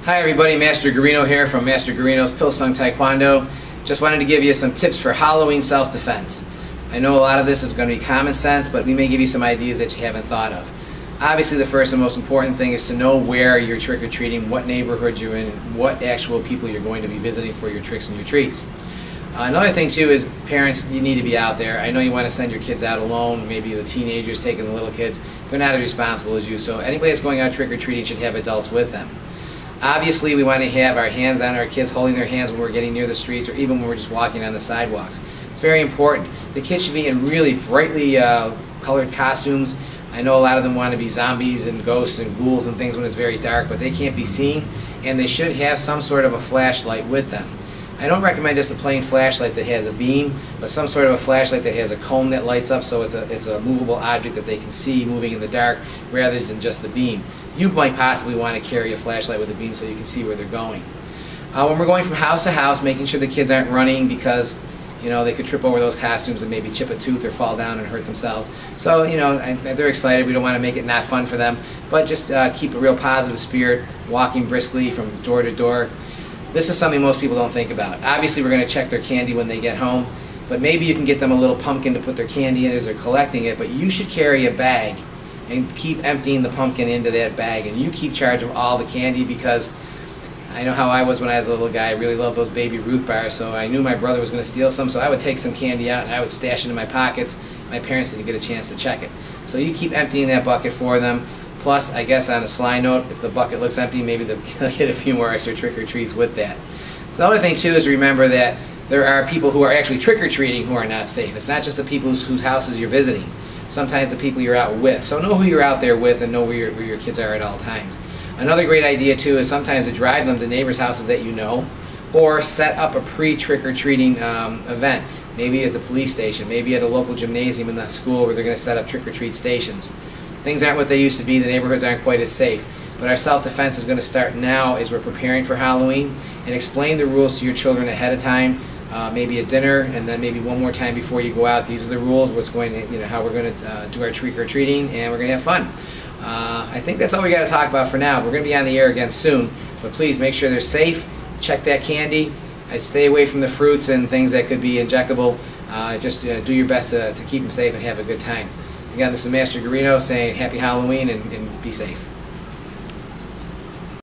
Hi everybody, Master Gorino here from Master Gorino's Pilsung Taekwondo. Just wanted to give you some tips for Halloween self-defense. I know a lot of this is going to be common sense, but we may give you some ideas that you haven't thought of. Obviously the first and most important thing is to know where you're trick-or-treating, what neighborhood you're in, and what actual people you're going to be visiting for your tricks and your treats. Another thing too is parents, you need to be out there. I know you want to send your kids out alone, maybe the teenagers taking the little kids. They're not as responsible as you, so anybody that's going out trick-or-treating should have adults with them. Obviously we want to have our hands on our kids, holding their hands when we're getting near the streets or even when we're just walking on the sidewalks. It's very important. The kids should be in really brightly colored costumes. I know a lot of them want to be zombies and ghosts and ghouls and things when it's very dark, but they can't be seen, and they should have some sort of a flashlight with them. I don't recommend just a plain flashlight that has a beam, but some sort of a flashlight that has a cone that lights up so it's a movable object that they can see moving in the dark rather than just the beam. You might possibly want to carry a flashlight with a beam so you can see where they're going. When we're going from house to house, making sure the kids aren't running because they could trip over those costumes and maybe chip a tooth or fall down and hurt themselves. So they're excited. We don't want to make it not fun for them, but just keep a real positive spirit, walking briskly from door to door. This is something most people don't think about. Obviously we're going to check their candy when they get home, but maybe you can get them a little pumpkin to put their candy in as they're collecting it, but you should carry a bag and keep emptying the pumpkin into that bag, and you keep charge of all the candy, because I know how I was when I was a little guy. I really loved those Baby Ruth bars, so I knew my brother was going to steal some, so I would take some candy out and I would stash it in my pockets. My parents didn't get a chance to check it. So you keep emptying that bucket for them. Plus, I guess on a sly note, if the bucket looks empty, maybe they'll get a few more extra trick-or-treats with that. So the other thing too is to remember that there are people who are actually trick-or-treating who are not safe. It's not just the people whose houses you're visiting. Sometimes the people you're out with. So know who you're out there with and know where your kids are at all times. Another great idea too is sometimes to drive them to neighbors' houses that you know, or set up a pre-trick-or-treating event. Maybe at the police station, maybe at a local gymnasium in the school where they're going to set up trick-or-treat stations. Things aren't what they used to be, the neighborhoods aren't quite as safe. But our self-defense is going to start now as we're preparing for Halloween, and explain the rules to your children ahead of time. Maybe at dinner, and then maybe one more time before you go out. These are the rules. What's going to, how we're going to do our trick-or-treating, and we're going to have fun. I think that's all we got to talk about for now. We're going to be on the air again soon, but please make sure they're safe. Check that candy. I'd stay away from the fruits and things that could be injectable. Just do your best to keep them safe and have a good time. Again, this is Master Gorino saying Happy Halloween and be safe.